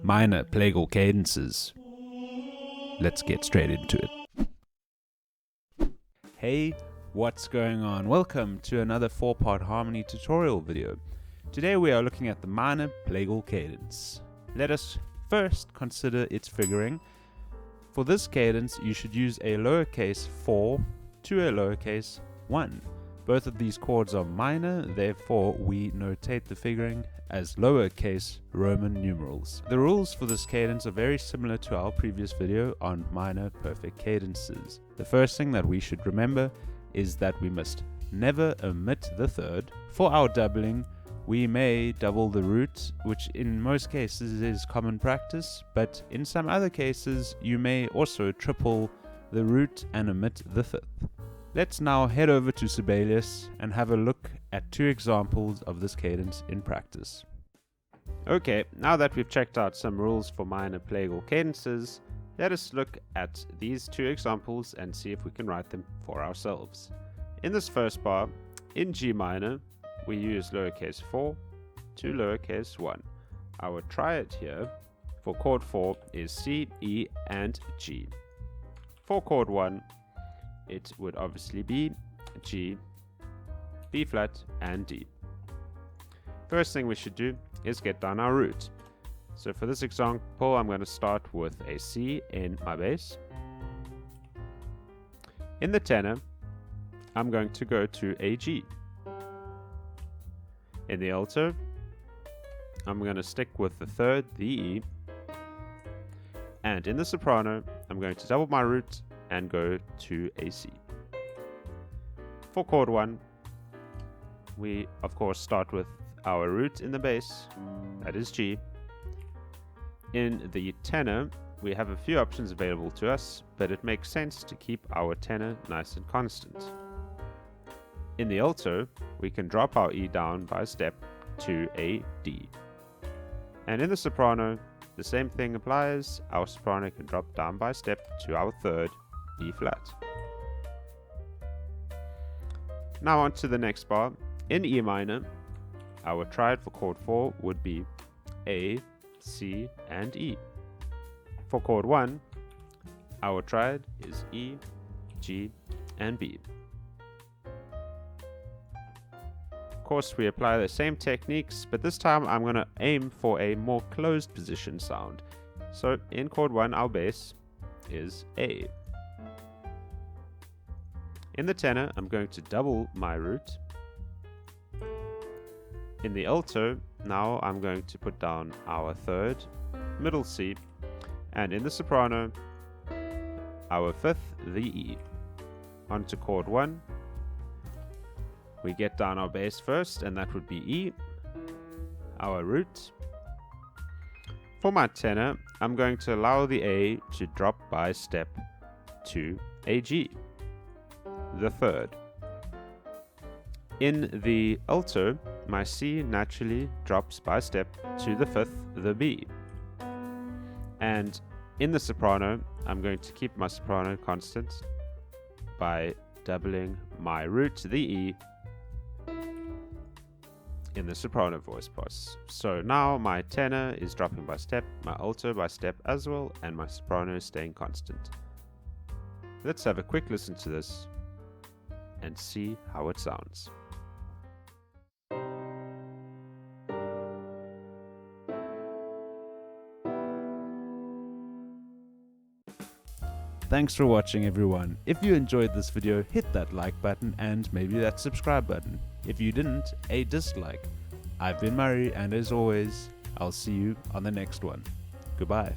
minor Plagal cadences. Let's get straight into it. Hey, what's going on? Welcome to another 4-part harmony tutorial video. Today we are looking at the minor Plagal cadence. Let us first consider its figuring. For this cadence, you should use a lowercase 4 to a lowercase 1. Both of these chords are minor, therefore we notate the figuring as lowercase Roman numerals. The rules for this cadence are very similar to our previous video on minor perfect cadences. The first thing that we should remember is that we must never omit the third. For our doubling, we may double the root, which in most cases is common practice, but in some other cases you may also triple the root and omit the fifth. Let's now head over to Sibelius and have a look at 2 examples of this cadence in practice. Okay, now that we've checked out some rules for minor Plagal cadences, let us look at these 2 examples and see if we can write them for ourselves. In this first bar, in G minor, we use lowercase 4 to lowercase 1. Our triad here for chord 4 is C, E, and G. For chord 1, it would obviously be G, B flat, and D. First thing we should do is get down our root. So for this example, I'm going to start with a C in my bass. In the tenor, I'm going to go to a G. In the alto, I'm going to stick with the third, the E. And in the soprano, I'm going to double my root and go to a C. For chord 1, we of course start with our root in the bass, that is G. In the tenor, we have a few options available to us, but it makes sense to keep our tenor nice and constant. In the alto, we can drop our E down by a step to a D. And in the soprano, the same thing applies. Our soprano can drop down by a step to our third, E flat. Now on to the next bar. In E minor, our triad for chord 4 would be A, C, and E. For chord 1, our triad is E, G, and B. Of course, we apply the same techniques, but this time I'm going to aim for a more closed position sound. So in chord 1, our bass is A. In the tenor, I'm going to double my root. In the alto, now I'm going to put down our third, middle C, and in the soprano, our fifth, the E. On to chord 1. We get down our bass first, and that would be E, our root. For my tenor, I'm going to allow the A to drop by a step to a G, the third. In the alto, my C naturally drops by a step to the fifth, the B. And in the soprano, I'm going to keep my soprano constant by doubling my root, the E, in the soprano voice pass. So now my tenor is dropping by step, my alto by step as well, and my soprano is staying constant. Let's have a quick listen to this and see how it sounds. Thanks for watching, everyone. If you enjoyed this video, hit that like button and maybe that subscribe button. If you didn't, a dislike. I've been Murray, and as always, I'll see you on the next one. Goodbye.